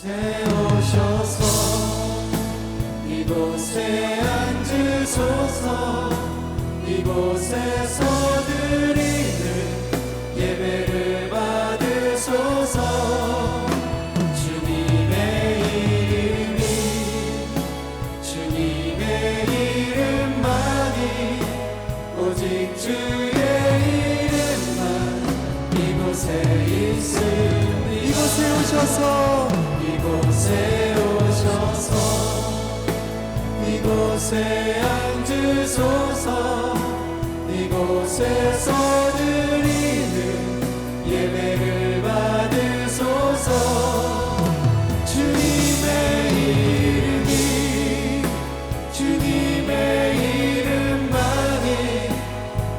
세우셔서 이곳에 앉으소서. 이곳에서 드리는 예배를 받으소서. 주님의 이름이 주님의 이름만이 오직 주의 이름만 이곳에 있으니. 이곳에 오셔서 이곳에 오셔서 이곳에 앉으소서. 이곳에서 드리는 예배를 받으소서. 주님의 이름이 주님의 이름만이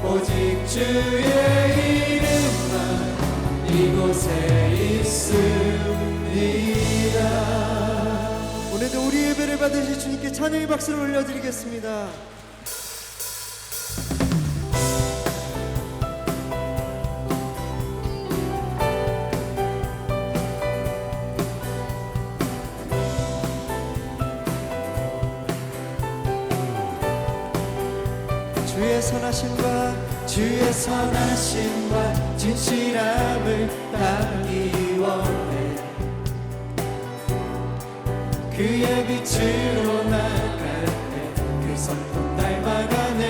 오직 주의 이름만 이곳에 있습니다. 오늘도 우리 예배를 받으실 주님께 찬양의 박수를 올려드리겠습니다. 주의 선하심과 진실함을 담기 원해. 그의 빛으로 나갈 때 그 성품 닮아가네.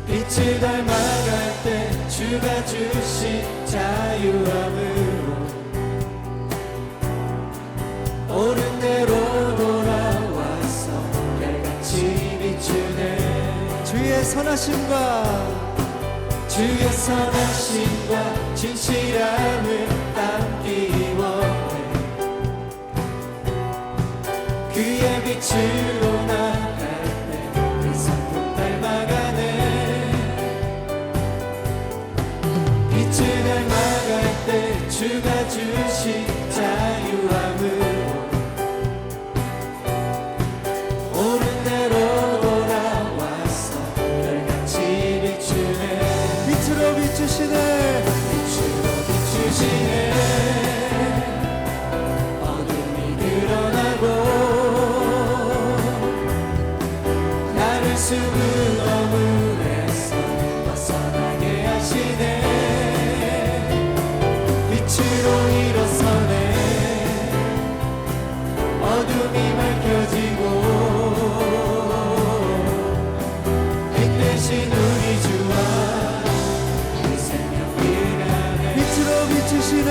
빛을 닮아갈 때 주가 주신 자유함으로 옳은 대로 돌아와서 별같이 비추네. 주의 선하심과 진실함을 담기 원해. 그의 빛으로 나갈 때 그 성품 닮아가네. 빛을 닮아갈 때 주가 주신 자유함으로 옳은 대로 돌아와서 별같이 비추네. 빛으로 비추시네. 어둠이 드러나고 나를 숨은 어둠에서 벗어나게 하시네. 빛으로 일어서네. 어둠이 밝혀지고 빛 대신 우리 주와 그 생명길 가네. 빛으로 비추시네.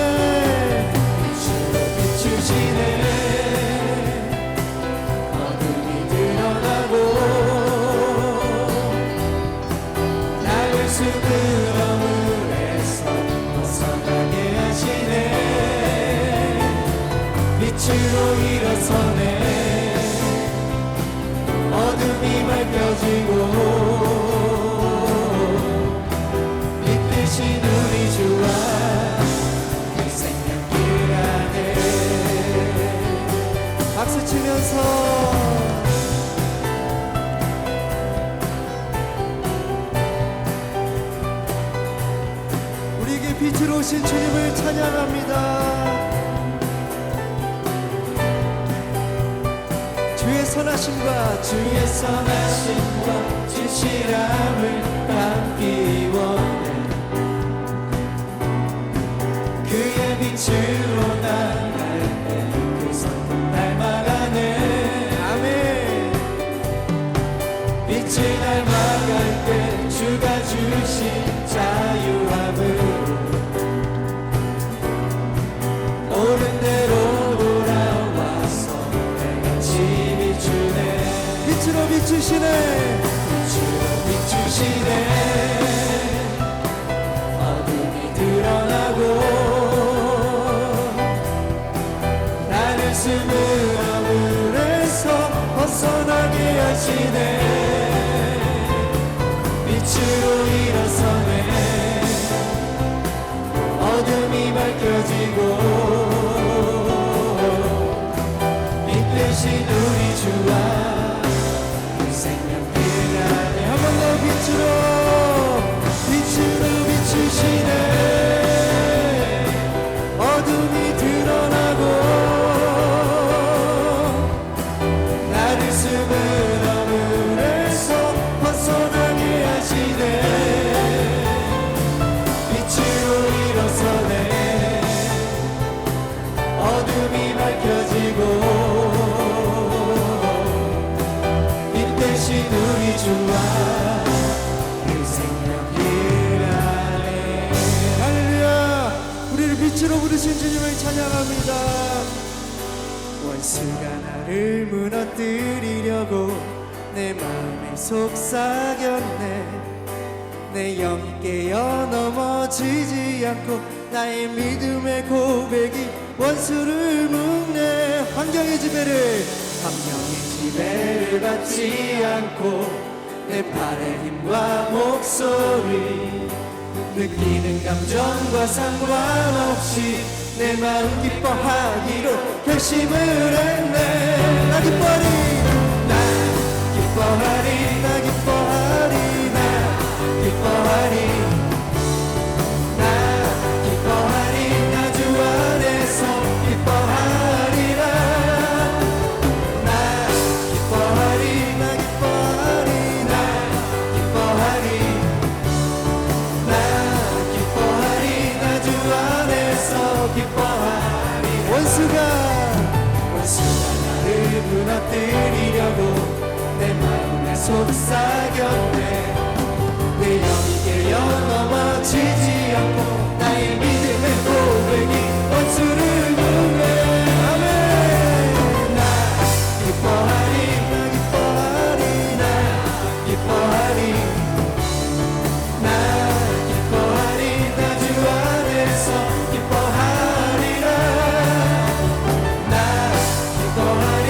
어둠이 드러나고 나를 숨은 어둠에서 벗어나게 하시네. 빛으로 일어서네. 어둠이 밝혀지고 빛 대신 우리 주와 그 생명길 안에. 박수 치면서 우리에게 빛으로 오신 주님을 찬양합니다. 주의 선하심과 진실함을 담기 원해. 그의 빛으로 나갈 때 그 성품 닮아가네. 아멘. 빛을 닮아갈 때 주가 주신 자유함으로 옳은 대로 돌아와서 별같이 비추네. 빛으로 비추시네. 어둠이 드러나고 나를 숨은 어둠에서 벗어나게 하시네. 빛으로 일어서네. 어둠이 밝혀지고 빛 대신 우리 주와 그 생명길 안에. 한 번 더 빛으로 비추시네. 어둠이 드러나고 나를 숨은 어둠에서 벗어나게 하시네. 빛으로 일어서네. 어둠이 밝혀지고 빛 대신 우리 주와 그 생명길 안에. 할렐루야. 우리를 빛으로 부르신 주님을 찬양합니다. 원수가 나를 무너뜨리려고 내 마음에 속삭였네. 내 영이 깨어 넘어지지 않고 나의 믿음의 고백이 원수를 묶네. 환경의 지배를 받지 않고 내 팔의 힘과 목소리 느끼는 감정과 상관없이 내 마음 기뻐하기로 결심을 했네. 나 기뻐하리, 나 기뻐하리, 나 기뻐하리, 나 기뻐하리, 나 기뻐하리, 나 주 안에서 기뻐하리라. 나 기뻐하리, 나 기뻐하리, 나 기뻐하리, 나 기뻐하리, 나 주 안에서 기뻐하리. 원수가 나를 무너뜨리려고 내 마음에 속삭였네. 내 영이 깨어 넘어지지 않고 나의 믿음의 고백이 원수를 묶네. 아멘. 나 기뻐하리, 나 기뻐하리, 나 기뻐하리, 나 기뻐하리, 나 주 안에서 기뻐하리라. 나 기뻐하리,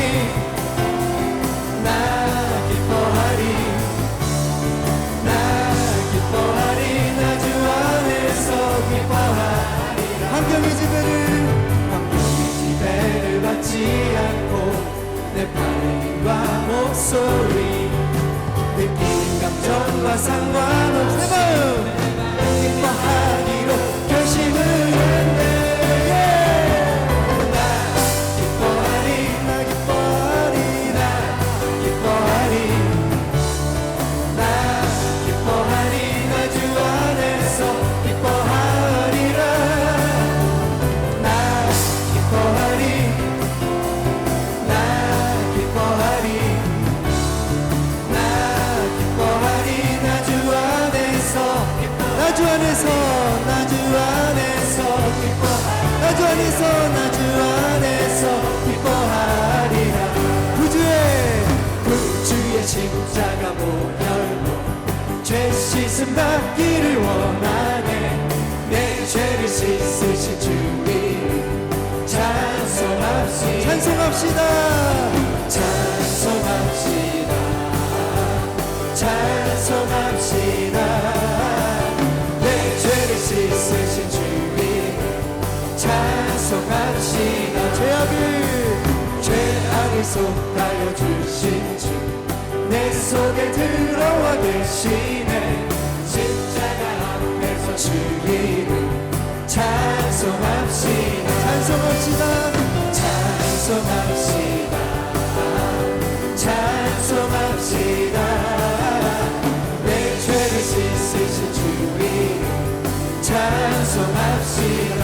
나 기뻐하리, 나 기뻐하리, 나 주 안에서 기뻐하리라. 환경의 지배를 받지 않고 내 팔의 힘과 목소리 느끼는 감정과 상관없이 기뻐하기로 결심을 했네. 나 기뻐하리, 나 기뻐하리, 나 기뻐하리, 나 기뻐하리, 나 주 안에서 기뻐하리라. 나 기뻐하리, 나 기뻐하리, 나 기뻐하리, 나 주 안에서 나 주 안에서 나 주 안에서 기뻐하리, 나 주 안에서 나 주 안에서 기뻐하리라. 구주의 십자가 보혈로 죄 씻음 받기를 원하네. 내 죄를 씻으신 주 이름 찬송합시다. 찬송합시다. 찬송합시다. 찬송합시다. 내 죄를 씻으신 주 이름 찬송합시다. 죄악을 속하여 주신 주 내 속에 들어와 계시네. 십자가 앞에서 주 이름 찬송합시다. 찬송합시다. 찬송합시다. 찬송합시다. 내 죄를 씻으신 주 이름 찬송합시다.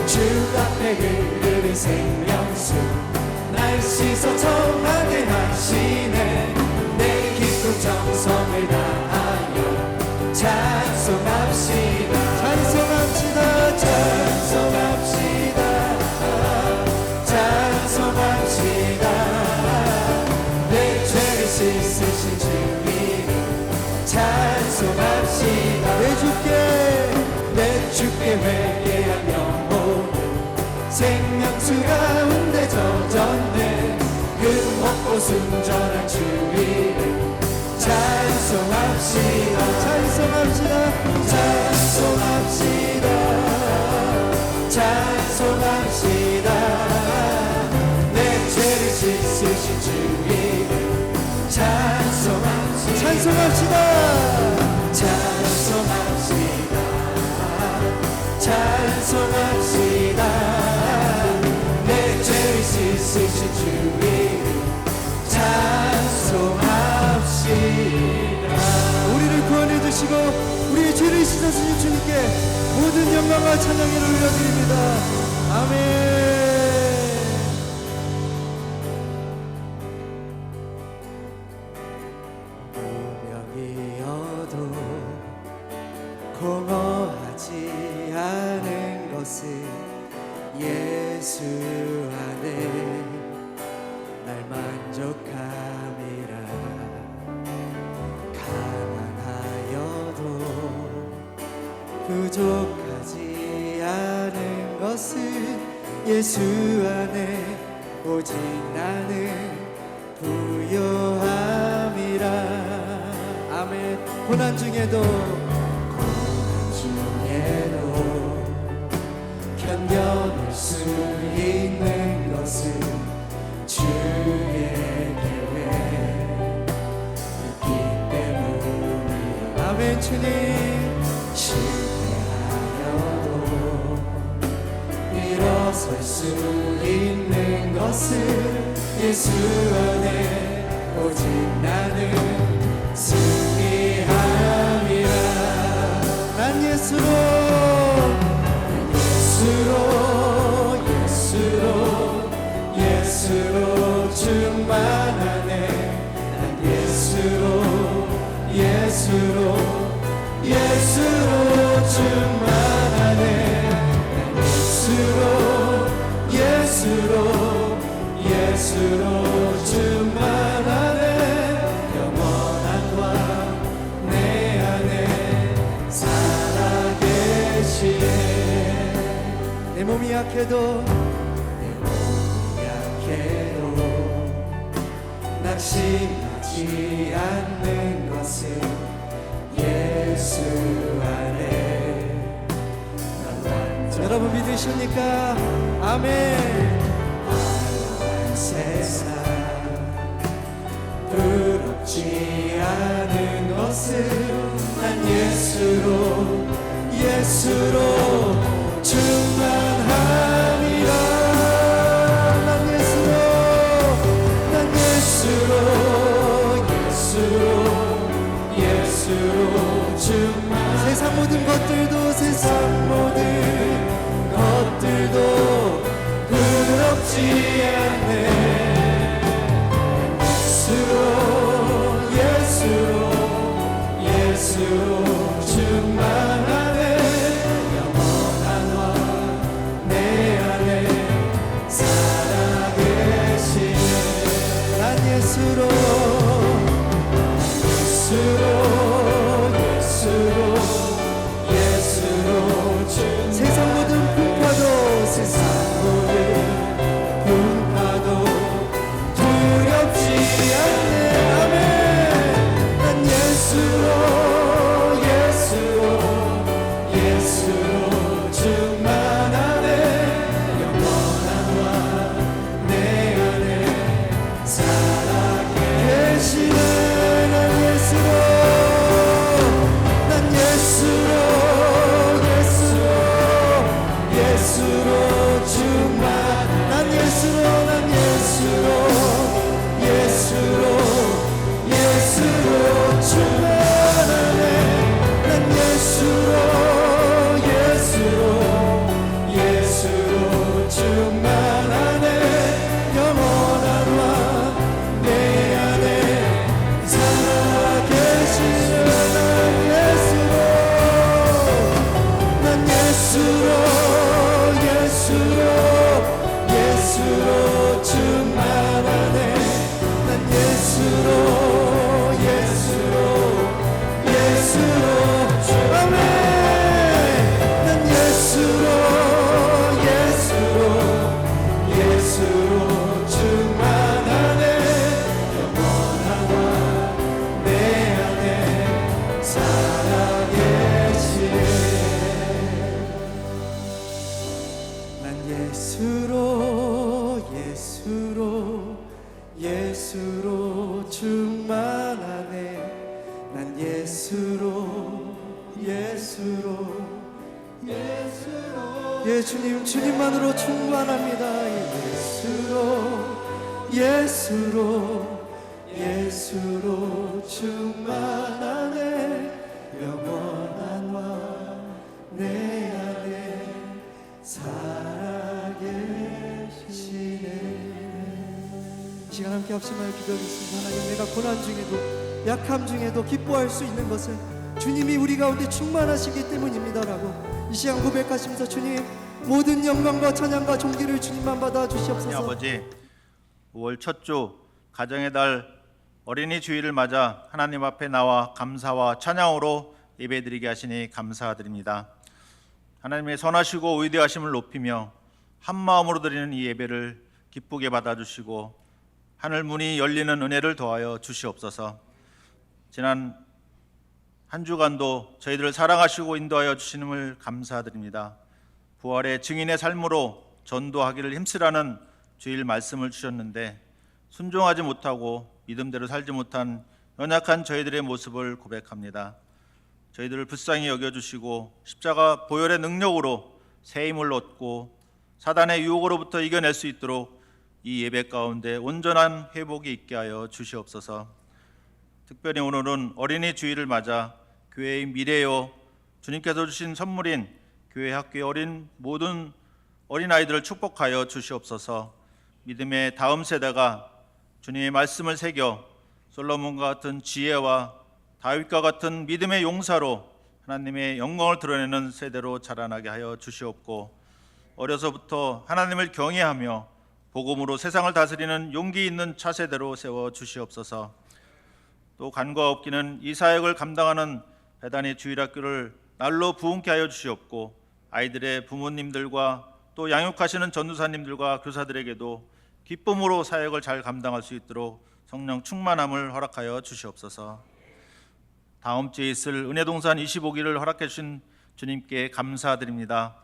주 앞에 흐르는 생명수 날 씻어 정하게 하시네. 내 기쁨 정성을 다하여 찬송합시다. 찬송합시다. 찬송합시다. 찬송합시다. 내 죄를 씻으신 주 이름 찬송합시다. 내 주께 회개한 영혼은 생명수 가운데 젖었네. 그 먹고 순전한 주 이름 찬송합시다. 찬송합시다. 찬송합시다. 찬송합시다. 내 죄를 씻으신 주 이름 찬송합시다. 찬송합시다. 찬송합시다. 찬송합시다. 영광과 찬양을 올려드립니다. 아멘. 무명이어도 공허하지 않은 것은 예수 안에 날 만족함이라. 가난하여도 부족하지 않은 것은 예수 안에 오직 나는 부요함이라. 아멘. 고난 중에도 견뎌낼 수 있는 것은 주의 계획 있기 때문이라. 아멘. 주님, 실패하여도 일어설 수 있는 것은 예수 안에 오직 나는 승리함이라. 난 예수로 충만하네. 난 예수로 충만하네. 난 예수로 충만하네. 영원한 왕 내 안에 살아계시네. 내 몸이 약해도 낙심하지 않는 것은 예수 안에. 여러분 믿으십니까? 아멘. 화려한 세상 부럽지 않은 것은 난 예수로 충만함이라. 예수로 충만. 세상 모든 것들도 부럽지 않네. 예수로 충만하네. 영원한 왕 내 안에 살아계시네. 난 예수로 세상 모든 풍파도 두렵지 않네. 아멘. 난 예수로 충만하네. 영원한 왕 내 안에 살아계시네. 예수로 충만하네. 난 예수로 예 주님, 주님만으로 충만합니다. 예수로 충만하네. 영원한 왕 내 안에 살아계시네. 이 시간 함께 합심하여 기도하겠습니다. 하나님, 내가 고난 중에도 약함 중에도 기뻐할 수 있는 것은 주님이 우리 가운데 충만하시기 때문입니다라고 이 시간 고백하시면서 주님, 모든 영광과 찬양과 존귀를 주님만 받아 주시옵소서. 아버지, 5월 첫 주 가정의 달 어린이 주일을 맞아 하나님 앞에 나와 감사와 찬양으로 예배드리게 하시니 감사드립니다. 하나님의 선하시고 위대하심을 높이며 한 마음으로 드리는 이 예배를 기쁘게 받아주시고 하늘 문이 열리는 은혜를 더하여 주시옵소서. 지난 한 주간도 저희들을 사랑하시고 인도하여 주시는을 감사드립니다. 부활의 증인의 삶으로 전도하기를 힘쓰라는 주일 말씀을 주셨는데 순종하지 못하고 믿음대로 살지 못한 연약한 저희들의 모습을 고백합니다. 저희들을 불쌍히 여겨주시고 십자가 보혈의 능력으로 새 힘을 얻고 사단의 유혹으로부터 이겨낼 수 있도록 이 예배 가운데 온전한 회복이 있게 하여 주시옵소서. 특별히 오늘은 어린이 주일을 맞아 교회의 미래요 주님께서 주신 선물인 교회 학교의 어린 모든 어린아이들을 축복하여 주시옵소서. 믿음의 다음 세대가 주님의 말씀을 새겨 솔로몬과 같은 지혜와 다윗과 같은 믿음의 용사로 하나님의 영광을 드러내는 세대로 자라나게 하여 주시옵고, 어려서부터 하나님을 경외하며 복음으로 세상을 다스리는 용기 있는 차세대로 세워 주시옵소서. 또 간과 없기는 이 사역을 감당하는 배단의 주일학교를 날로 부흥케 하여 주시옵고, 아이들의 부모님들과 또 양육하시는 전도사님들과 교사들에게도 기쁨으로 사역을 잘 감당할 수 있도록 성령 충만함을 허락하여 주시옵소서. 다음 주에 있을 은혜동산 25기를 허락해 주신 주님께 감사드립니다.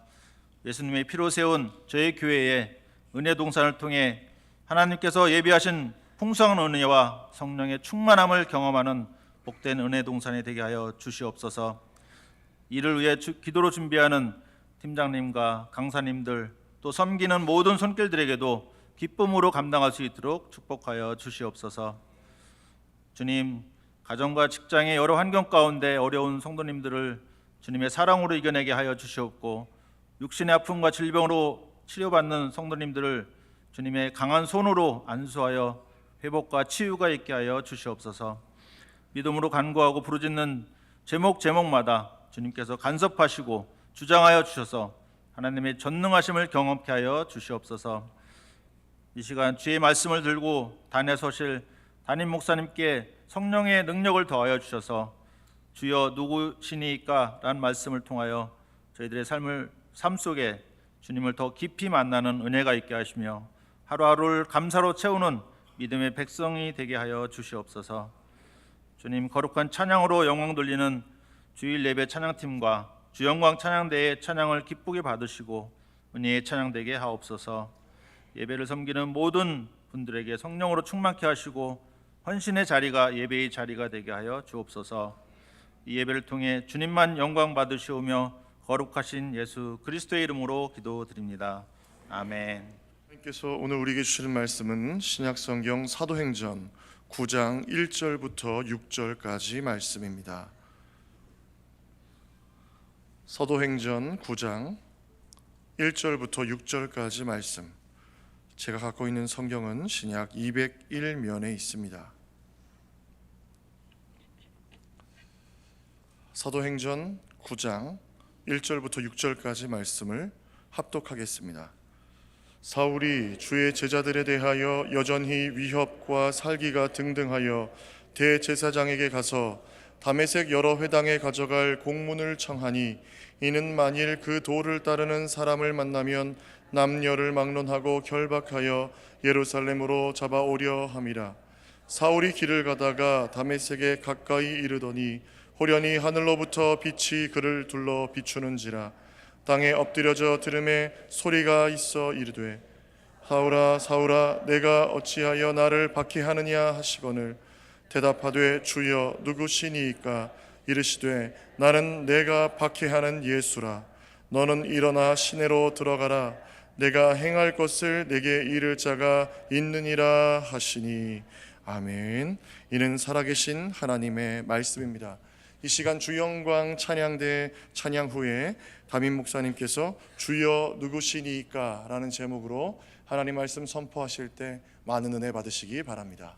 예수님의 피로 세운 저희 교회에 은혜동산을 통해 하나님께서 예비하신 풍성한 은혜와 성령의 충만함을 경험하는 복된 은혜동산이 되게 하여 주시옵소서. 이를 위해 기도로 준비하는 팀장님과 강사님들, 또 섬기는 모든 손길들에게도 기쁨으로 감당할 수 있도록 축복하여 주시옵소서. 주님, 가정과 직장의 여러 환경 가운데 어려운 성도님들을 주님의 사랑으로 이겨내게 하여 주시옵고, 육신의 아픔과 질병으로 치료받는 성도님들을 주님의 강한 손으로 안수하여 회복과 치유가 있게 하여 주시옵소서. 믿음으로 간구하고 부르짖는 제목마다 주님께서 간섭하시고 주장하여 주셔서 하나님의 전능하심을 경험케 하여 주시옵소서. 이 시간 주의 말씀을 들고 단에 서실 담임 목사님께 성령의 능력을 더하여 주셔서 주여 누구시니까? 라는 말씀을 통하여 저희들의 삶 속에 주님을 더 깊이 만나는 은혜가 있게 하시며 하루하루를 감사로 채우는 믿음의 백성이 되게 하여 주시옵소서. 주님, 거룩한 찬양으로 영광 돌리는 주일 예배 찬양팀과 주영광 찬양대의 찬양을 기쁘게 받으시고 은혜의 찬양되게 하옵소서. 예배를 섬기는 모든 분들에게 성령으로 충만케 하시고 헌신의 자리가 예배의 자리가 되게 하여 주옵소서. 이 예배를 통해 주님만 영광 받으시오며 거룩하신 예수 그리스도의 이름으로 기도드립니다. 아멘. 하나님께서 오늘 우리에게 주시는 말씀은 신약성경 사도행전 9장 1절부터 6절까지 말씀입니다. 사도행전 9장 1절부터 6절까지 말씀. 제가 갖고 있는 성경은 신약 201면에 있습니다. 사도행전 9장 1절부터 6절까지 말씀을 합독하겠습니다. 사울이 주의 제자들에 대하여 여전히 위협과 살기가 등등하여 대제사장에게 가서 다메섹 여러 회당에 가져갈 공문을 청하니, 이는 만일 그 도를 따르는 사람을 만나면 남녀를 막론하고 결박하여 예루살렘으로 잡아오려 함이라. 사울이 길을 가다가 다메섹에 가까이 이르더니 호련히 하늘로부터 빛이 그를 둘러 비추는지라. 땅에 엎드려져 들음에 소리가 있어 이르되, 사울아 사울아 내가 어찌하여 나를 박해하느냐 하시거늘, 대답하되 주여 누구시니이까? 이르시되 나는 내가 박해하는 예수라. 너는 일어나 시내로 들어가라. 내가 행할 것을 내게 이를 자가 있느니라 하시니. 아멘. 이는 살아계신 하나님의 말씀입니다. 이 시간 주영광 찬양대 찬양 후에 담임 목사님께서 주여 누구시니까 라는 제목으로 하나님 말씀 선포하실 때 많은 은혜 받으시기 바랍니다.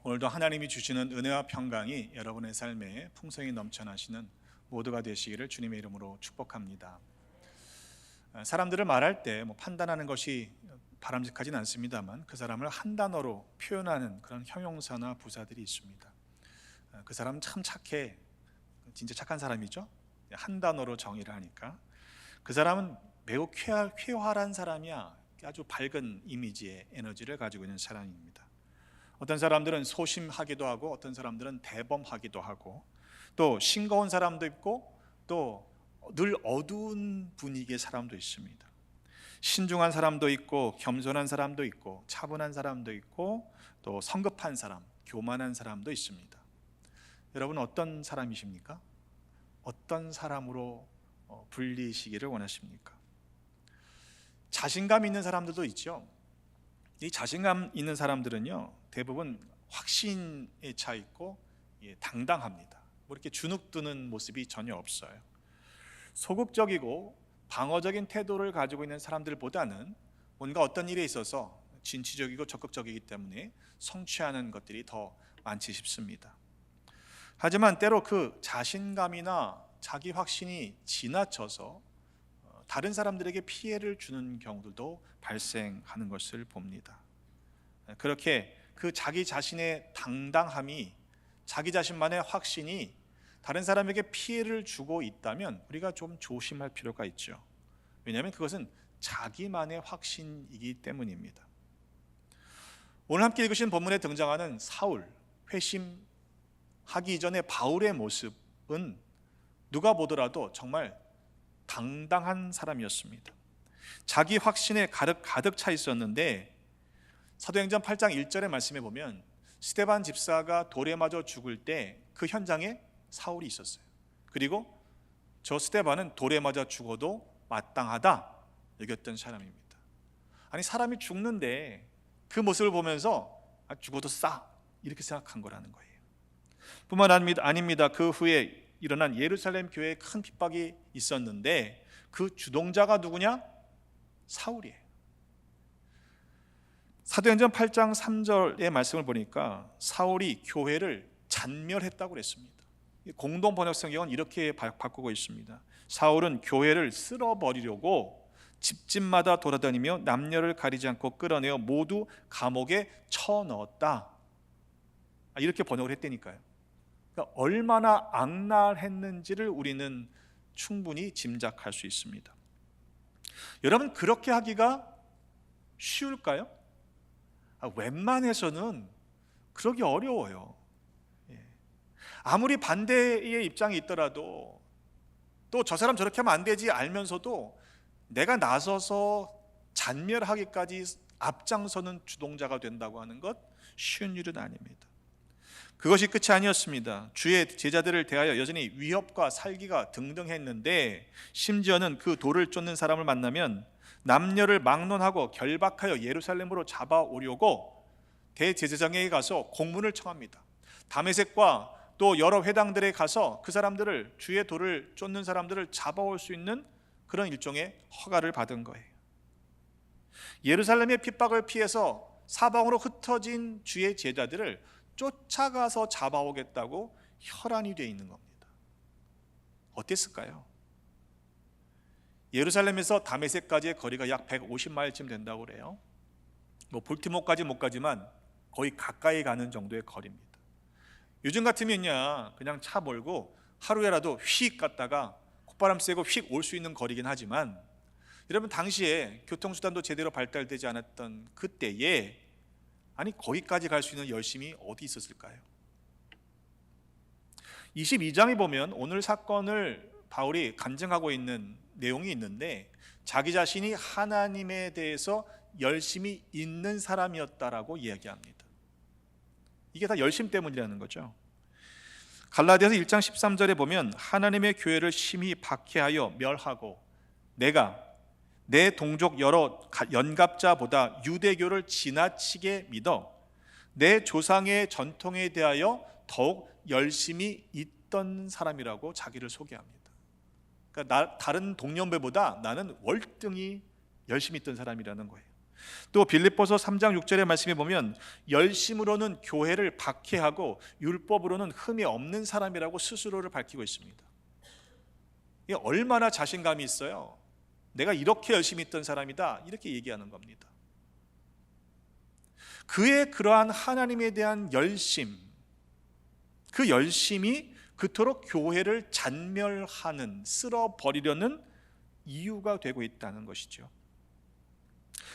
오늘도 하나님이 주시는 은혜와 평강이 여러분의 삶에 풍성히 넘쳐나시는 모두가 되시기를 주님의 이름으로 축복합니다. 사람들을 말할 때 판단하는 것이 바람직하진 않습니다만 그 사람을 한 단어로 표현하는 그런 형용사나 부사들이 있습니다. 그 사람은 참 착해, 진짜 착한 사람이죠. 한 단어로 정의를 하니까 그 사람은 매우 쾌활한 사람이야, 아주 밝은 이미지의 에너지를 가지고 있는 사람입니다. 어떤 사람들은 소심하기도 하고 어떤 사람들은 대범하기도 하고 또 싱거운 사람도 있고 또 늘 어두운 분위기의 사람도 있습니다. 신중한 사람도 있고 겸손한 사람도 있고 차분한 사람도 있고 또 성급한 사람, 교만한 사람도 있습니다. 여러분 어떤 사람이십니까? 어떤 사람으로 불리시기를 원하십니까? 자신감 있는 사람들도 있죠. 이 자신감 있는 사람들은요 대부분 확신에 차 있고 당당합니다. 이렇게 주눅드는 모습이 전혀 없어요. 소극적이고 방어적인 태도를 가지고 있는 사람들보다는 뭔가 어떤 일에 있어서 진취적이고 적극적이기 때문에 성취하는 것들이 더 많지 싶습니다. 하지만 때로 그 자신감이나 자기 확신이 지나쳐서 다른 사람들에게 피해를 주는 경우들도 발생하는 것을 봅니다. 그렇게 그 자기 자신의 당당함이, 자기 자신만의 확신이 다른 사람에게 피해를 주고 있다면 우리가 좀 조심할 필요가 있죠. 왜냐하면 그것은 자기만의 확신이기 때문입니다. 오늘 함께 읽으신 본문에 등장하는 사울, 회심하기 이전의 바울의 모습은 누가 보더라도 정말 당당한 사람이었습니다. 자기 확신에 가득 차 있었는데 사도행전 8장 1절의 말씀에 보면 스데반 집사가 돌에 맞아 죽을 때 그 현장에 사울이 있었어요. 그리고 저 스데반은 돌에 맞아 죽어도 마땅하다 여겼던 사람입니다. 아니, 사람이 죽는데 그 모습을 보면서 죽어도 싸 이렇게 생각한 거라는 거예요. 뿐만 아닙니다. 그 후에 일어난 예루살렘 교회에 큰 핍박이 있었는데 그 주동자가 누구냐? 사울이에요. 사도행전 8장 3절의 말씀을 보니까 사울이 교회를 잔멸했다고 그랬습니다. 공동 번역 성경은 이렇게 바꾸고 있습니다. 사울은 교회를 쓸어버리려고 집집마다 돌아다니며 남녀를 가리지 않고 끌어내어 모두 감옥에 쳐넣었다. 이렇게 번역을 했다니까요. 그러니까 얼마나 악랄했는지를 우리는 충분히 짐작할 수 있습니다. 여러분, 그렇게 하기가 쉬울까요? 웬만해서는 그러기 어려워요. 아무리 반대의 입장이 있더라도 또 저 사람 저렇게 하면 안 되지 알면서도 내가 나서서 잔멸하기까지 앞장서는 주동자가 된다고 하는 것 쉬운 일은 아닙니다. 그것이 끝이 아니었습니다. 주의 제자들을 대하여 여전히 위협과 살기가 등등했는데 심지어는 그 돌을 쫓는 사람을 만나면 남녀를 막론하고 결박하여 예루살렘으로 잡아오려고 대제사장에게 가서 공문을 청합니다. 다메섹과 또 여러 회당들에 가서 그 사람들을, 주의 돌을 쫓는 사람들을 잡아올 수 있는 그런 일종의 허가를 받은 거예요. 예루살렘의 핍박을 피해서 사방으로 흩어진 주의 제자들을 쫓아가서 잡아오겠다고 혈안이 되어 있는 겁니다. 어땠을까요? 예루살렘에서 다메섹까지의 거리가 약 150마일쯤 된다고 그래요. 볼티모어까지 못 가지만 거의 가까이 가는 정도의 거리입니다. 요즘 같으면요, 그냥 차 몰고 하루에라도 휙 갔다가 콧바람 쐬고 휙 올 수 있는 거리긴 하지만, 여러분 당시에 교통수단도 제대로 발달되지 않았던 그때에 아니 거기까지 갈 수 있는 열심이 어디 있었을까요? 22장에 보면 오늘 사건을 바울이 간증하고 있는 내용이 있는데, 자기 자신이 하나님에 대해서 열심이 있는 사람이었다라고 이야기합니다. 이게 다 열심 때문이라는 거죠. 갈라디아서 1장 13절에 보면 하나님의 교회를 심히 박해하여 멸하고 내가 내 동족 여러 연갑자보다 유대교를 지나치게 믿어 내 조상의 전통에 대하여 더욱 열심히 있던 사람이라고 자기를 소개합니다. 그러니까 다른 동년배보다 나는 월등히 열심히 있던 사람이라는 거예요. 또 빌립보서 3장 6절의 말씀에 보면 열심으로는 교회를 박해하고 율법으로는 흠이 없는 사람이라고 스스로를 밝히고 있습니다. 이게 얼마나 자신감이 있어요. 내가 이렇게 열심히 있던 사람이다 이렇게 얘기하는 겁니다. 그의 그러한 하나님에 대한 열심, 그 열심이 그토록 교회를 잔멸하는, 쓸어버리려는 이유가 되고 있다는 것이죠.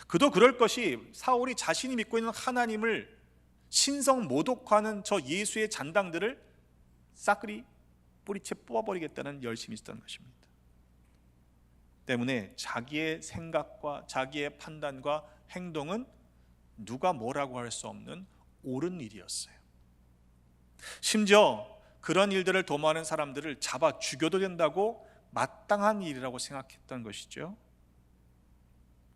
그도 그럴 것이 사울이 자신이 믿고 있는 하나님을 신성 모독하는 저 예수의 잔당들을 싹그리 뿌리채 뽑아버리겠다는 열심이 있었던 것입니다. 때문에 자기의 생각과 자기의 판단과 행동은 누가 뭐라고 할 수 없는 옳은 일이었어요. 심지어 그런 일들을 도모하는 사람들을 잡아 죽여도 된다고 마땅한 일이라고 생각했던 것이죠.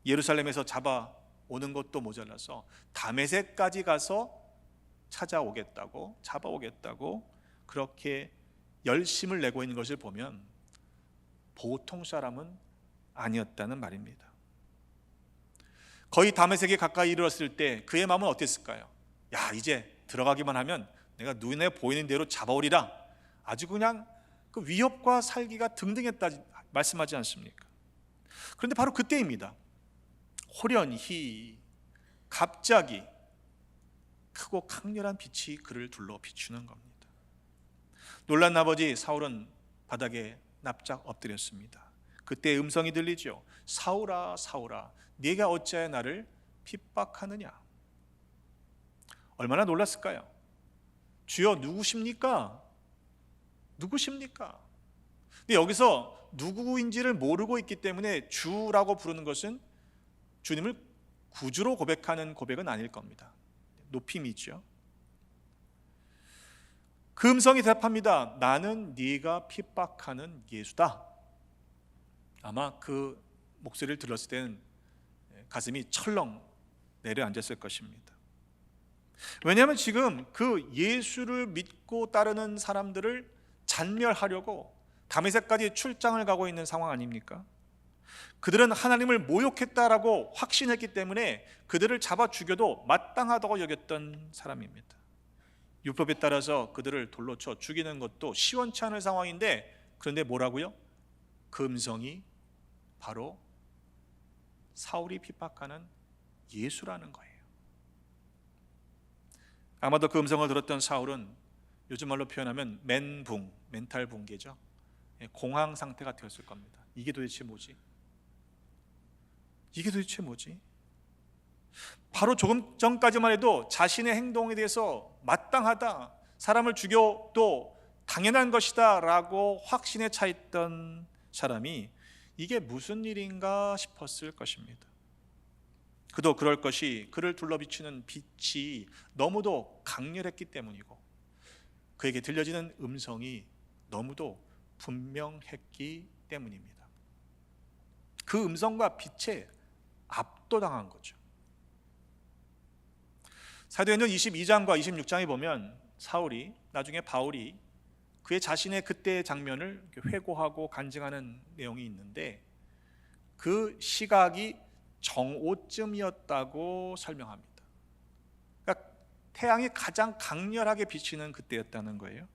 예루살렘에서 잡아오는 것도 모자라서 다메섹까지 가서 잡아오겠다고 그렇게 열심을 내고 있는 것을 보면 보통 사람은 아니었다는 말입니다. 거의 다메섹에 가까이 이르렀을 때 그의 마음은 어땠을까요? 야, 이제 들어가기만 하면 내가 눈에 보이는 대로 잡아오리라. 아주 그냥 그 위협과 살기가 등등했다 말씀하지 않습니까? 그런데 바로 그때입니다. 호련히 갑자기 크고 강렬한 빛이 그를 둘러 비추는 겁니다. 놀란 나머지 사울은 바닥에 납작 엎드렸습니다. 그때 음성이 들리죠. 사울아, 사울아, 네가 어찌하여 나를 핍박하느냐. 얼마나 놀랐을까요? 주여, 누구십니까? 누구십니까? 근데 여기서 누구인지를 모르고 있기 때문에 주라고 부르는 것은 주님을 구주로 고백하는 고백은 아닐 겁니다. 높임이죠. 그 음성이 대답합니다. 나는 네가 핍박하는 예수다. 아마 그 목소리를 들었을 때는 가슴이 철렁 내려앉았을 것입니다. 왜냐하면 지금 그 예수를 믿고 따르는 사람들을 잔멸하려고 다메섹까지 출장을 가고 있는 상황 아닙니까? 그들은 하나님을 모욕했다라고 확신했기 때문에 그들을 잡아 죽여도 마땅하다고 여겼던 사람입니다. 율법에 따라서 그들을 돌로 쳐 죽이는 것도 시원치 않은 상황인데, 그런데 뭐라고요? 그 음성이 바로 사울이 핍박하는 예수라는 거예요. 아마도 그 음성을 들었던 사울은 요즘 말로 표현하면 멘탈 붕괴죠. 공황 상태가 되었을 겁니다. 이게 도대체 뭐지? 이게 도대체 뭐지? 바로 조금 전까지만 해도 자신의 행동에 대해서 마땅하다, 사람을 죽여도 당연한 것이다 라고 확신에 차 있던 사람이 이게 무슨 일인가 싶었을 것입니다. 그도 그럴 것이 그를 둘러비추는 빛이 너무도 강렬했기 때문이고, 그에게 들려지는 음성이 너무도 분명했기 때문입니다. 그 음성과 빛에 압도당한 거죠. 사도행전 22장과 26장에 보면 사울이, 나중에 바울이 그의 자신의 그때의 장면을 회고하고 간증하는 내용이 있는데, 그 시각이 정오쯤이었다고 설명합니다. 그러니까 태양이 가장 강렬하게 비치는 그때였다는 거예요.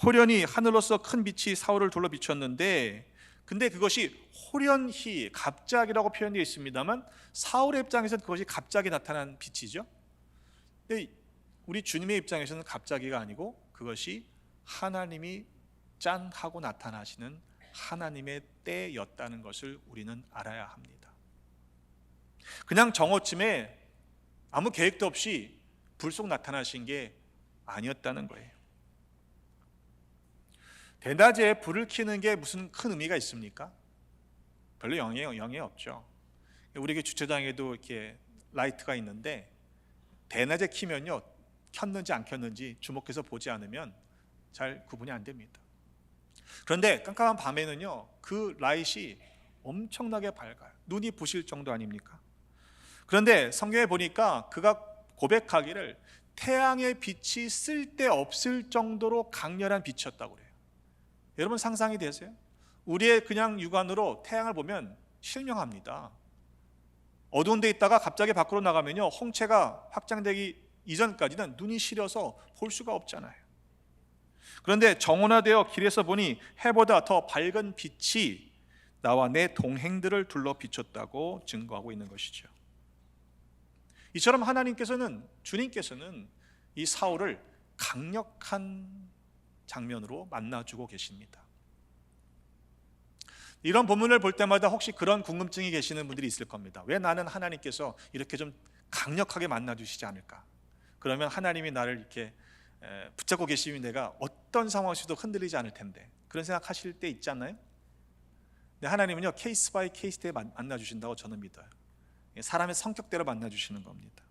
호련히 하늘로서 큰 빛이 사울을 둘러 비췄는데, 근데 그것이 호련히 갑자기라고 표현되어 있습니다만 사울의 입장에서는 그것이 갑자기 나타난 빛이죠. 근데 우리 주님의 입장에서는 갑자기가 아니고 그것이 하나님이 짠 하고 나타나시는 하나님의 때였다는 것을 우리는 알아야 합니다. 그냥 정오쯤에 아무 계획도 없이 불쑥 나타나신 게 아니었다는 거예요. 대낮에 불을 켜는 게 무슨 큰 의미가 있습니까? 별로 영향이 없죠. 우리 주차장에도 이렇게 라이트가 있는데 대낮에 켜면요, 켰는지 안 켰는지 주목해서 보지 않으면 잘 구분이 안 됩니다. 그런데 깜깜한 밤에는요, 그 라이트이 엄청나게 밝아요. 눈이 부실 정도 아닙니까? 그런데 성경에 보니까 그가 고백하기를 태양의 빛이 쓸데없을 정도로 강렬한 빛이었다고 그래요. 여러분 상상이 되세요? 우리의 그냥 육안으로 태양을 보면 실명합니다. 어두운 데 있다가 갑자기 밖으로 나가면요, 홍채가 확장되기 이전까지는 눈이 시려서 볼 수가 없잖아요. 그런데 정온화되어 길에서 보니 해보다 더 밝은 빛이 나와 내 동행들을 둘러 비췄다고 증거하고 있는 것이죠. 이처럼 하나님께서는, 주님께서는 이 사울을 강력한 장면으로 만나주고 계십니다. 이런 본문을 볼 때마다 혹시 그런 궁금증이 계시는 분들이 있을 겁니다. 왜 나는 하나님께서 이렇게 좀 강력하게 만나주시지 않을까? 그러면 하나님이 나를 이렇게 붙잡고 계시면 내가 어떤 상황에서도 흔들리지 않을 텐데, 그런 생각하실 때 있지 않나요? 근데 하나님은요, 케이스 바이 케이스에 만나주신다고 저는 믿어요. 사람의 성격대로 만나주시는 겁니다.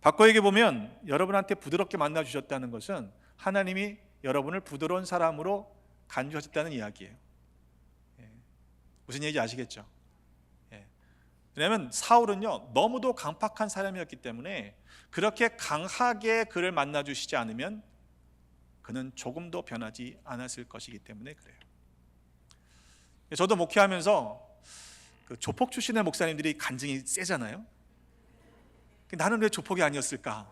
바꿔 얘기해 보면 여러분한테 부드럽게 만나주셨다는 것은 하나님이 여러분을 부드러운 사람으로 간주하셨다는 이야기예요. 무슨 얘기인지 아시겠죠? 왜냐하면 사울은요, 너무도 강팍한 사람이었기 때문에 그렇게 강하게 그를 만나주시지 않으면 그는 조금도 변하지 않았을 것이기 때문에 그래요. 저도 목회하면서 그 조폭 출신의 목사님들이 간증이 세잖아요. 나는 왜 조폭이 아니었을까?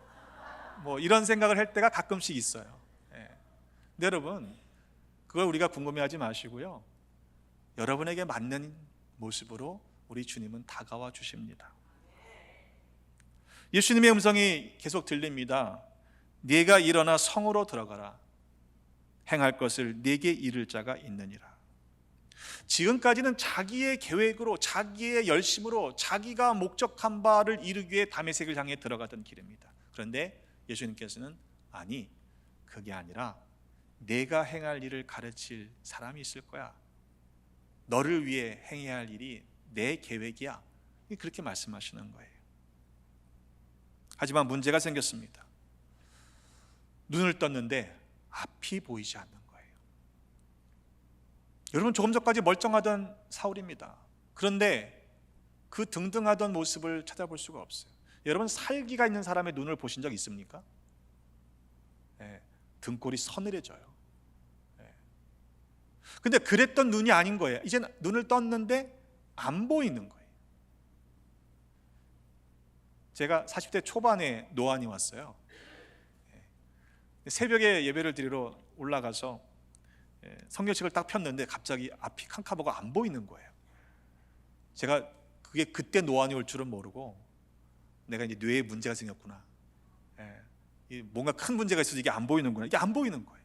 뭐 이런 생각을 할 때가 가끔씩 있어요. 예. 근데 여러분, 그걸 우리가 궁금해하지 마시고요. 여러분에게 맞는 모습으로 우리 주님은 다가와 주십니다. 예수님의 음성이 계속 들립니다. 네가 일어나 성으로 들어가라. 행할 것을 네게 이를 자가 있느니라. 지금까지는 자기의 계획으로, 자기의 열심으로, 자기가 목적한 바를 이루기 위해 다메섹을 향해 들어가던 길입니다. 그런데 예수님께서는 아니, 그게 아니라 내가 행할 일을 가르칠 사람이 있을 거야. 너를 위해 행해야 할 일이 내 계획이야. 그렇게 말씀하시는 거예요. 하지만 문제가 생겼습니다. 눈을 떴는데 앞이 보이지 않는 거예요. 여러분, 조금 전까지 멀쩡하던 사울입니다. 그런데 그 등등하던 모습을 찾아볼 수가 없어요. 여러분, 살기가 있는 사람의 눈을 보신 적 있습니까? 네, 등골이 서늘해져요. 네. 근데 그랬던 눈이 아닌 거예요. 이제 눈을 떴는데 안 보이는 거예요. 제가 40대 초반에 노안이 왔어요. 새벽에 예배를 드리러 올라가서 성경책을 딱 폈는데 갑자기 앞이 캄캄하고 안 보이는 거예요. 제가 그게 그때 노안이 올 줄은 모르고 내가 이제 뇌에 문제가 생겼구나. 뭔가 큰 문제가 있어서 이게 안 보이는구나. 이게 안 보이는 거예요.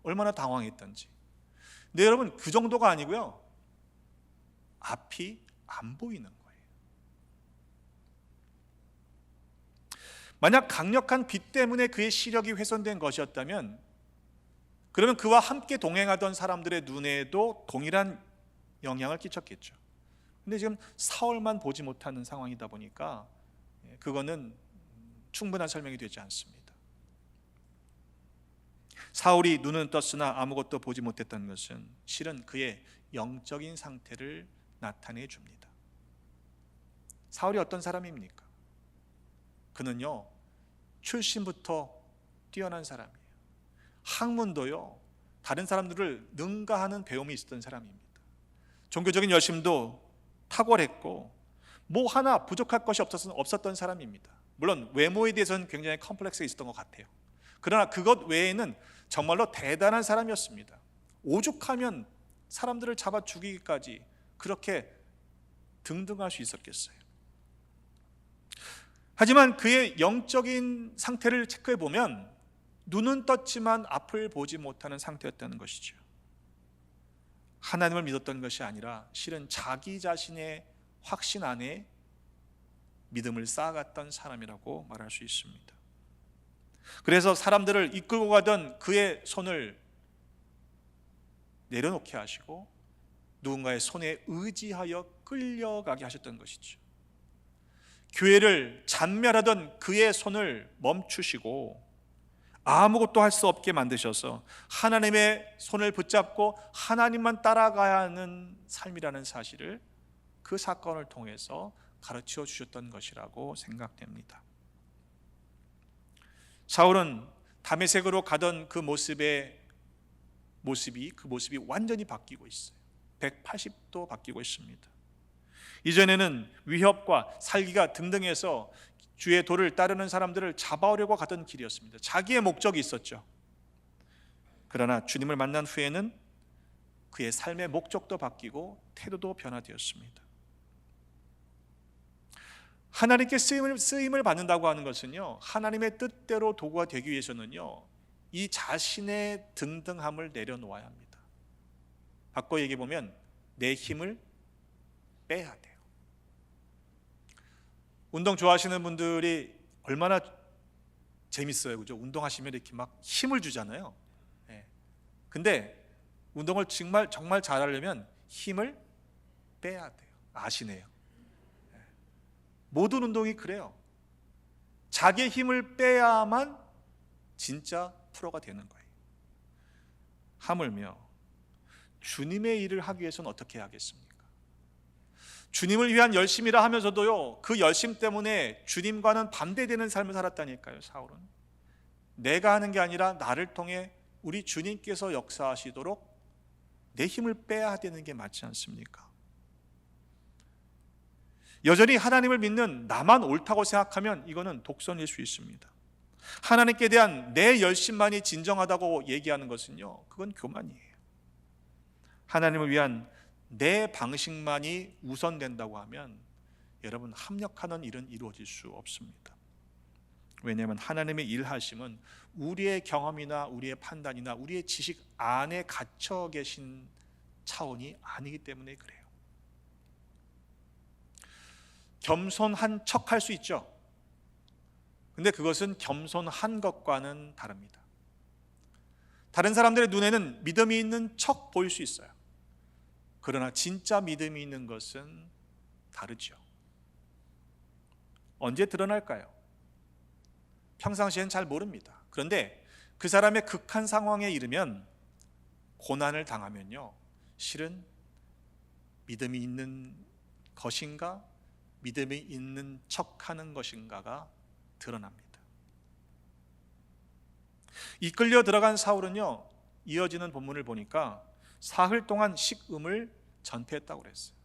얼마나 당황했던지. 근데 여러분, 그 정도가 아니고요. 앞이 안 보이는 거예요. 만약 강력한 빛 때문에 그의 시력이 훼손된 것이었다면, 그러면 그와 함께 동행하던 사람들의 눈에도 동일한 영향을 끼쳤겠죠. 근데 지금 사울만 보지 못하는 상황이다 보니까 그거는 충분한 설명이 되지 않습니다. 사울이 눈은 떴으나 아무것도 보지 못했던 것은 실은 그의 영적인 상태를 나타내 줍니다. 사울이 어떤 사람입니까? 그는요, 출신부터 뛰어난 사람이에요. 학문도요, 다른 사람들을 능가하는 배움이 있었던 사람입니다. 종교적인 열심도 탁월했고 뭐 하나 부족할 것이 없었던 사람입니다. 물론 외모에 대해서는 굉장히 컴플렉스가 있었던 것 같아요. 그러나 그것 외에는 정말로 대단한 사람이었습니다. 오죽하면 사람들을 잡아 죽이기까지 그렇게 등등할 수 있었겠어요. 하지만 그의 영적인 상태를 체크해 보면 눈은 떴지만 앞을 보지 못하는 상태였다는 것이죠. 하나님을 믿었던 것이 아니라 실은 자기 자신의 확신 안에 믿음을 쌓아갔던 사람이라고 말할 수 있습니다. 그래서 사람들을 이끌고 가던 그의 손을 내려놓게 하시고 누군가의 손에 의지하여 끌려가게 하셨던 것이죠. 교회를 잔멸하던 그의 손을 멈추시고 아무것도 할 수 없게 만드셔서 하나님의 손을 붙잡고 하나님만 따라가야 하는 삶이라는 사실을 그 사건을 통해서 가르쳐 주셨던 것이라고 생각됩니다. 사울은 다메섹으로 가던 그 모습이 완전히 바뀌고 있어요. 180도 바뀌고 있습니다. 이전에는 위협과 살기가 등등해서 주의 도를 따르는 사람들을 잡아오려고 가던 길이었습니다. 자기의 목적이 있었죠. 그러나 주님을 만난 후에는 그의 삶의 목적도 바뀌고 태도도 변화되었습니다. 하나님께 쓰임을 받는다고 하는 것은요, 하나님의 뜻대로 도구가 되기 위해서는요, 이 자신의 등등함을 내려놓아야 합니다. 바꿔 얘기해 보면 내 힘을 빼야 돼요. 운동 좋아하시는 분들이 얼마나 재밌어요, 그죠? 운동하시면 이렇게 막 힘을 주잖아요. 근데 운동을 정말 잘하려면 힘을 빼야 돼요. 아시네요. 모든 운동이 그래요. 자기의 힘을 빼야만 진짜 프로가 되는 거예요. 하물며 주님의 일을 하기 위해서는 어떻게 하겠습니까? 주님을 위한 열심이라 하면서도요, 그 열심 때문에 주님과는 반대되는 삶을 살았다니까요. 사울은 내가 하는 게 아니라 나를 통해 우리 주님께서 역사하시도록 내 힘을 빼야 되는 게 맞지 않습니까? 여전히 하나님을 믿는 나만 옳다고 생각하면 이거는 독선일 수 있습니다. 하나님께 대한 내 열심만이 진정하다고 얘기하는 것은요, 그건 교만이에요. 하나님을 위한 내 방식만이 우선된다고 하면 여러분, 합력하는 일은 이루어질 수 없습니다. 왜냐하면 하나님의 일하심은 우리의 경험이나 우리의 판단이나 우리의 지식 안에 갇혀 계신 차원이 아니기 때문에 그래요. 겸손한 척 할 수 있죠. 근데 그것은 겸손한 것과는 다릅니다. 다른 사람들의 눈에는 믿음이 있는 척 보일 수 있어요. 그러나 진짜 믿음이 있는 것은 다르죠. 언제 드러날까요? 평상시엔 잘 모릅니다. 그런데 그 사람의 극한 상황에 이르면, 고난을 당하면요, 실은 믿음이 있는 것인가, 믿음이 있는 척하는 것인가가 드러납니다. 이끌려 들어간 사울은요, 이어지는 본문을 보니까 사흘 동안 식음을 전폐했다고 그랬어요.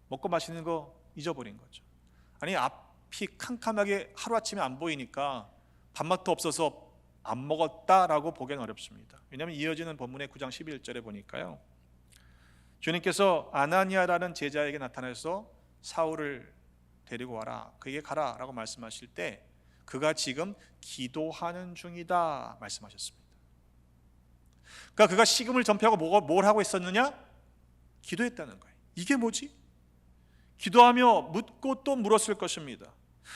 먹고 마시는 거 잊어버린 거죠. 아니, 앞이 캄캄하게 하루아침에 안 보이니까 밥맛도 없어서 안 먹었다라고 보기는 어렵습니다. 왜냐하면 이어지는 본문의 9장 11절에 보니까요, 주님께서 아나니아라는 제자에게 나타나서 사울을 데리고 와라, 그에게 가라 라고 말씀하실 때 그가 지금 기도하는 중이다 말씀하셨습니다. 그러니까 그가 식음을 전폐하고 뭘 하고 있었느냐? 기도했다는 거예요. 이게 뭐지? 기도하며 묻고 또 물었을 것입니다.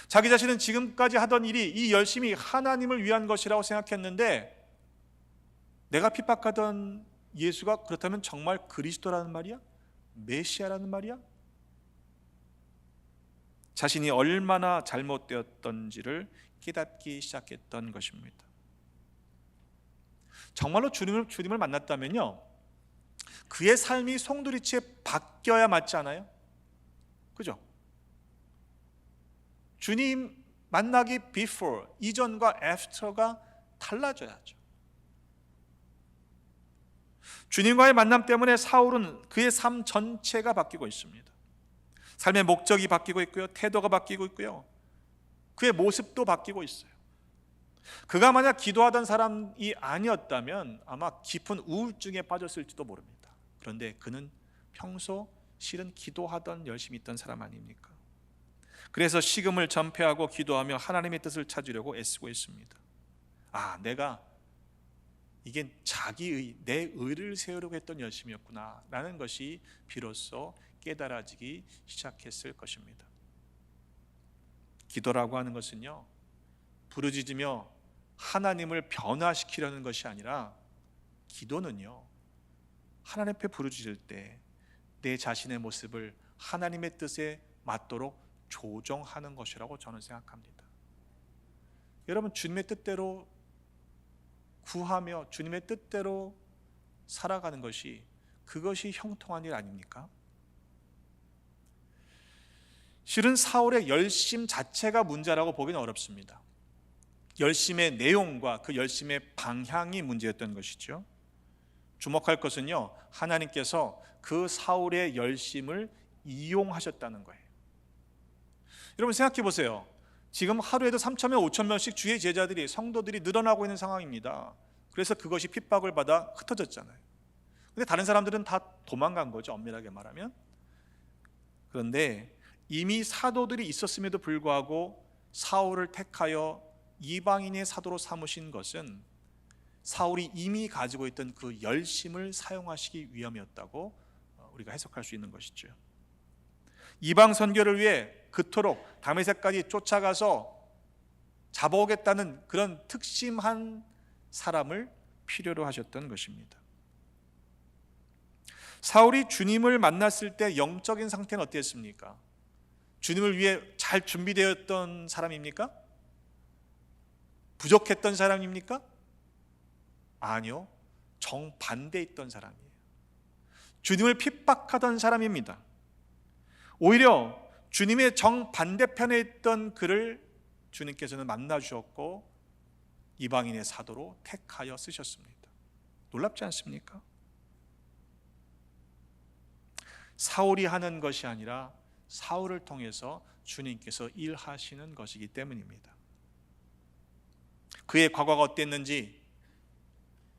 자기 자신은 지금까지 하던 일이 이 열심히 하나님을 위한 것이라고 생각했는데, 내가 핍박하던 예수가 그렇다면 정말 그리스도라는 말이야? 메시아라는 말이야? 자신이 얼마나 잘못되었던지를 깨닫기 시작했던 것입니다. 정말로 주님을 만났다면요, 그의 삶이 송두리째 바뀌어야 맞지 않아요? 그죠? 주님 만나기 before, 이전과 after가 달라져야죠. 주님과의 만남 때문에 사울은 그의 삶 전체가 바뀌고 있습니다. 삶의 목적이 바뀌고 있고요, 태도가 바뀌고 있고요, 그의 모습도 바뀌고 있어요. 그가 만약 기도하던 사람이 아니었다면 아마 깊은 우울증에 빠졌을지도 모릅니다. 그런데 그는 평소 실은 기도하던, 열심히 있던 사람 아닙니까? 그래서 식음을 전폐하고 기도하며 하나님의 뜻을 찾으려고 애쓰고 있습니다. 내가 이게 자기의, 내 의를 세우려고 했던 열심이었구나 라는 것이 비로소 깨달아지기 시작했을 것입니다. 기도라고 하는 것은요, 부르짖으며 하나님을 변화시키려는 것이 아니라, 기도는요, 하나님 앞에 부르짖을 때 내 자신의 모습을 하나님의 뜻에 맞도록 조정하는 것이라고 저는 생각합니다. 여러분, 주님의 뜻대로 구하며 주님의 뜻대로 살아가는 것이, 그것이 형통한 일 아닙니까? 실은 사울의 열심 자체가 문제라고 보기는 어렵습니다. 열심의 내용과 그 열심의 방향이 문제였던 것이죠. 주목할 것은요, 하나님께서 그 사울의 열심을 이용하셨다는 거예요. 여러분 생각해 보세요. 지금 하루에도 3,000명, 5,000명씩 주의 제자들이, 성도들이 늘어나고 있는 상황입니다. 그래서 그것이 핍박을 받아 흩어졌잖아요. 근데 다른 사람들은 다 도망간 거죠, 엄밀하게 말하면. 그런데 이미 사도들이 있었음에도 불구하고 사울을 택하여 이방인의 사도로 삼으신 것은 사울이 이미 가지고 있던 그 열심을 사용하시기 위함이었다고 우리가 해석할 수 있는 것이죠. 이방 선교를 위해 그토록 다메섹까지 쫓아가서 잡아오겠다는 그런 특심한 사람을 필요로 하셨던 것입니다. 사울이 주님을 만났을 때 영적인 상태는 어땠습니까? 주님을 위해 잘 준비되었던 사람입니까? 부족했던 사람입니까? 아니요, 정반대에 있던 사람이에요. 주님을 핍박하던 사람입니다. 오히려 주님의 정반대편에 있던 그를 주님께서는 만나 주셨고 이방인의 사도로 택하여 쓰셨습니다. 놀랍지 않습니까? 사울이 하는 것이 아니라 사울을 통해서 주님께서 일하시는 것이기 때문입니다. 그의 과거가 어땠는지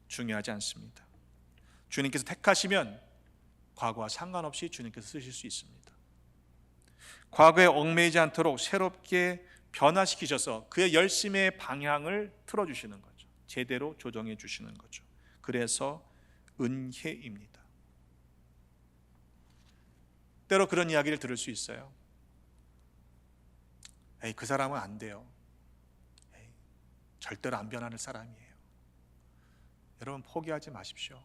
중요하지 않습니다. 주님께서 택하시면 과거와 상관없이 주님께서 쓰실 수 있습니다. 과거에 얽매이지 않도록 새롭게 변화시키셔서 그의 열심의 방향을 틀어주시는 거죠. 제대로 조정해 주시는 거죠. 그래서 은혜입니다. 때로 그런 이야기를 들을 수 있어요. 에이, 그 사람은 안 돼요. 에이, 절대로 안 변하는 사람이에요. 여러분, 포기하지 마십시오.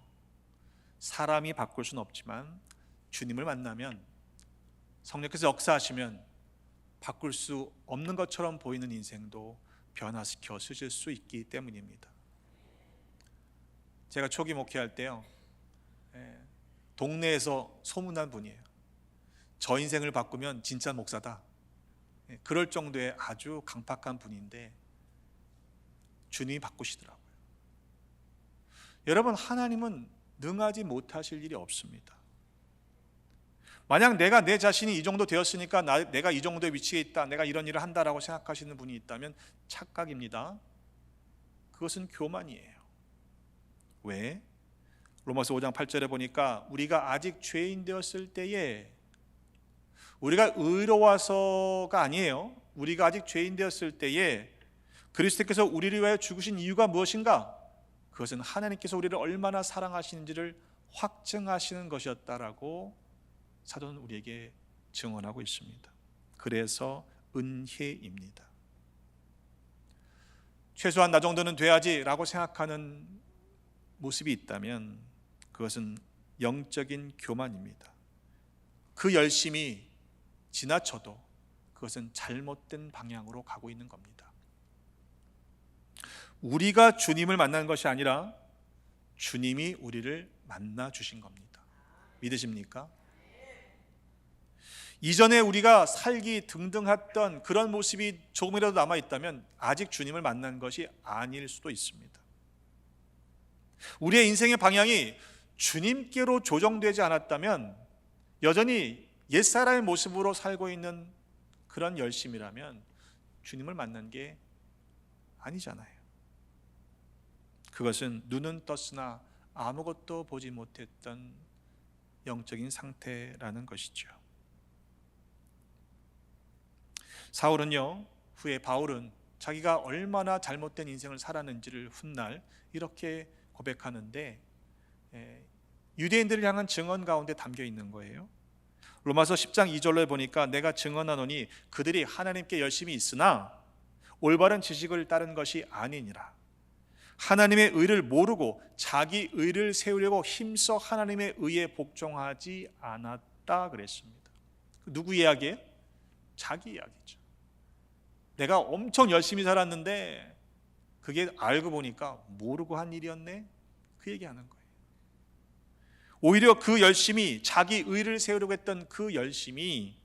사람이 바꿀 수는 없지만 주님을 만나면, 성령께서 역사하시면 바꿀 수 없는 것처럼 보이는 인생도 변화시켜 쓰실 수 있기 때문입니다. 제가 초기 목회할 때요, 동네에서 소문난 분이에요. 저 인생을 바꾸면 진짜 목사다. 그럴 정도의 아주 강팍한 분인데 주님이 바꾸시더라고요. 여러분, 하나님은 능하지 못하실 일이 없습니다. 만약 내가 내 자신이 이 정도 되었으니까 내가 이 정도의 위치에 있다, 내가 이런 일을 한다라고 생각하시는 분이 있다면 착각입니다. 그것은 교만이에요. 왜? 로마서 5장 8절에 보니까 우리가 아직 죄인 되었을 때에, 우리가 의로워서가 아니에요. 우리가 아직 죄인 되었을 때에 그리스도께서 우리를 위하여 죽으신 이유가 무엇인가? 그것은 하나님께서 우리를 얼마나 사랑하시는지를 확증하시는 것이었다라고 사도는 우리에게 증언하고 있습니다. 그래서 은혜입니다. 최소한 나 정도는 돼야지라고 생각하는 모습이 있다면 그것은 영적인 교만입니다. 그 열심이 지나쳐도 그것은 잘못된 방향으로 가고 있는 겁니다. 우리가 주님을 만난 것이 아니라 주님이 우리를 만나 주신 겁니다. 믿으십니까? 이전에 우리가 살기 등등했던 그런 모습이 조금이라도 남아있다면 아직 주님을 만난 것이 아닐 수도 있습니다. 우리의 인생의 방향이 주님께로 조정되지 않았다면 여전히 옛사람의 모습으로 살고 있는 그런 열심이라면 주님을 만난 게 아니잖아요. 그것은 눈은 떴으나 아무것도 보지 못했던 영적인 상태라는 것이죠. 사울은요, 후에 바울은 자기가 얼마나 잘못된 인생을 살았는지를 훗날 이렇게 고백하는데 유대인들을 향한 증언 가운데 담겨 있는 거예요. 로마서 10장 2절로 보니까 내가 증언하노니 그들이 하나님께 열심히 있으나 올바른 지식을 따른 것이 아니니라. 하나님의 의를 모르고 자기 의를 세우려고 힘써 하나님의 의에 복종하지 않았다 그랬습니다. 누구 이야기예요? 자기 이야기죠. 내가 엄청 열심히 살았는데 그게 알고 보니까 모르고 한 일이었네, 그 얘기하는 거예요. 오히려 그 열심이, 자기 의를 세우려고 했던 그 열심이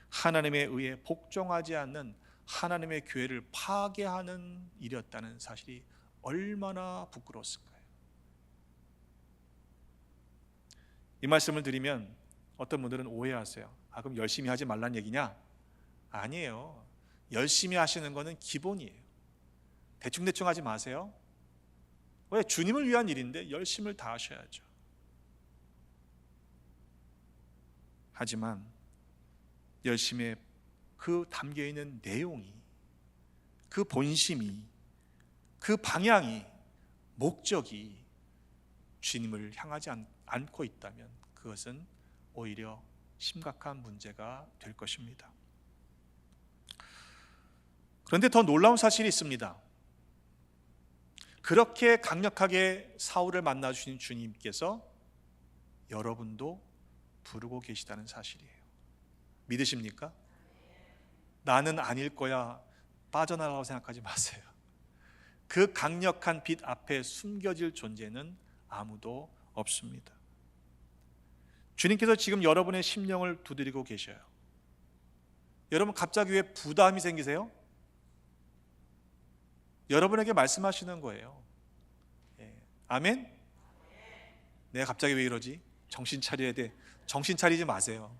하나님의 의에 복종하지 않는 하나님의 교회를 파괴하는 일이었다는 사실이 얼마나 부끄러웠을까요? 이 말씀을 드리면 어떤 분들은 오해하세요. 아, 그럼 열심히 하지 말란 얘기냐? 아니에요. 열심히 하시는 거는 기본이에요. 대충대충 하지 마세요. 왜? 주님을 위한 일인데 열심을 다하셔야죠. 하지만 열심에 그 담겨있는 내용이, 그 본심이, 그 방향이, 목적이 주님을 향하지 않고 있다면 그것은 오히려 심각한 문제가 될 것입니다. 그런데 더 놀라운 사실이 있습니다. 그렇게 강력하게 사울을 만나 주신 주님께서 여러분도 부르고 계시다는 사실이에요. 믿으십니까? 나는 아닐 거야 빠져나가라고 생각하지 마세요. 그 강력한 빛 앞에 숨겨질 존재는 아무도 없습니다. 주님께서 지금 여러분의 심령을 두드리고 계셔요. 여러분, 갑자기 왜 부담이 생기세요? 여러분에게 말씀하시는 거예요. 아멘? 내가 갑자기 왜 이러지? 정신 차려야 돼. 정신 차리지 마세요.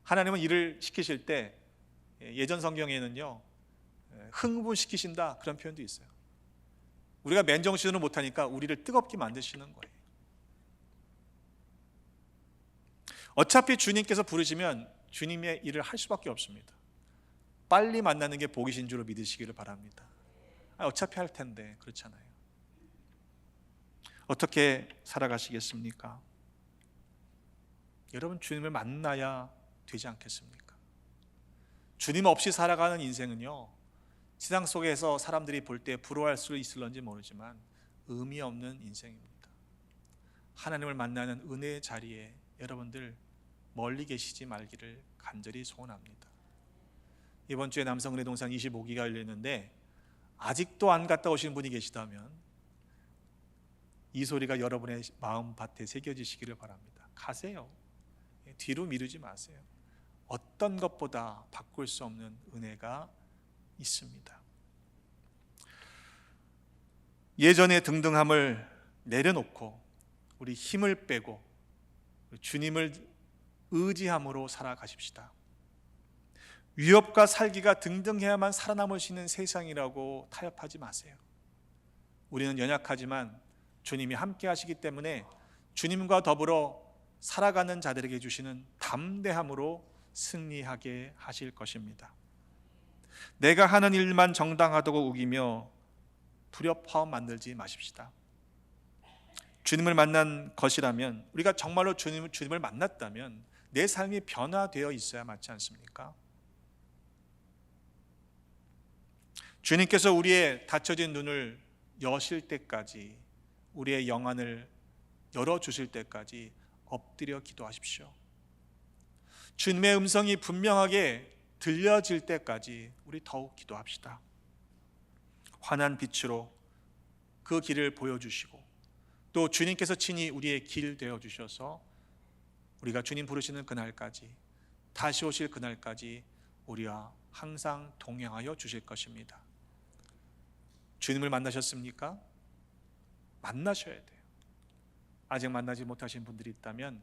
하나님은 일을 시키실 때 예전 성경에는요, 흥분시키신다 그런 표현도 있어요. 우리가 맨정신으로 못하니까 우리를 뜨겁게 만드시는 거예요. 어차피 주님께서 부르시면 주님의 일을 할 수밖에 없습니다. 빨리 만나는 게 복이신 줄로 믿으시기를 바랍니다. 어차피 할 텐데. 그렇잖아요. 어떻게 살아가시겠습니까? 여러분, 주님을 만나야 되지 않겠습니까? 주님 없이 살아가는 인생은요, 세상 속에서 사람들이 볼 때 부러워할 수 있을런지 모르지만 의미 없는 인생입니다. 하나님을 만나는 은혜의 자리에 여러분들 멀리 계시지 말기를 간절히 소원합니다. 이번 주에 남성은혜동산 25기가 열렸는데 아직도 안 갔다 오신 분이 계시다면 이 소리가 여러분의 마음밭에 새겨지시기를 바랍니다. 가세요. 뒤로 미루지 마세요. 어떤 것보다 바꿀 수 없는 은혜가 있습니다. 예전의 등등함을 내려놓고 우리 힘을 빼고 주님을 의지함으로 살아가십시다. 위협과 살기가 등등해야만 살아남을 수 있는 세상이라고 타협하지 마세요. 우리는 연약하지만 주님이 함께 하시기 때문에 주님과 더불어 살아가는 자들에게 주시는 담대함으로 승리하게 하실 것입니다. 내가 하는 일만 정당하다고 우기며 불협화음 만들지 마십시다. 주님을 만난 것이라면, 우리가 정말로 주님을 만났다면 내 삶이 변화되어 있어야 맞지 않습니까? 주님께서 우리의 닫혀진 눈을 여실 때까지, 우리의 영안을 열어주실 때까지 엎드려 기도하십시오. 주님의 음성이 분명하게 들려질 때까지 우리 더욱 기도합시다. 환한 빛으로 그 길을 보여주시고 또 주님께서 친히 우리의 길 되어주셔서 우리가 주님 부르시는 그날까지, 다시 오실 그날까지 우리와 항상 동행하여 주실 것입니다. 주님을 만나셨습니까? 만나셔야 돼요. 아직 만나지 못하신 분들이 있다면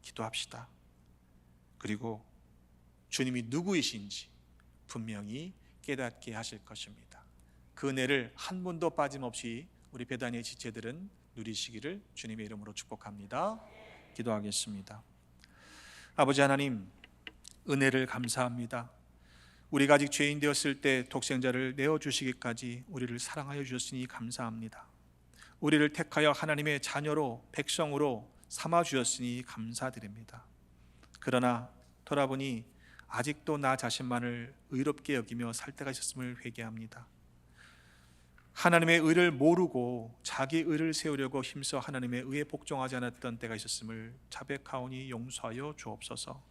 기도합시다. 그리고 주님이 누구이신지 분명히 깨닫게 하실 것입니다. 그 은혜를 한 분도 빠짐없이 우리 베다니의 지체들은 누리시기를 주님의 이름으로 축복합니다. 기도하겠습니다. 아버지 하나님, 은혜를 감사합니다. 우리가 아직 죄인 되었을 때 독생자를 내어주시기까지 우리를 사랑하여 주셨으니 감사합니다. 우리를 택하여 하나님의 자녀로, 백성으로 삼아주셨으니 감사드립니다. 그러나 돌아보니 아직도 나 자신만을 의롭게 여기며 살 때가 있었음을 회개합니다. 하나님의 의를 모르고 자기 의를 세우려고 힘써 하나님의 의에 복종하지 않았던 때가 있었음을 자백하오니 용서하여 주옵소서.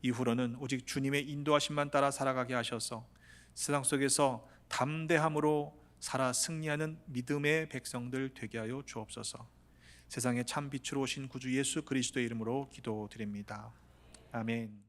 이후로는 오직 주님의 인도하심만 따라 살아가게 하셔서 세상 속에서 담대함으로 살아 승리하는 믿음의 백성들 되게 하여 주옵소서. 세상의 참 빛으로 오신 구주 예수 그리스도의 이름으로 기도드립니다. 아멘.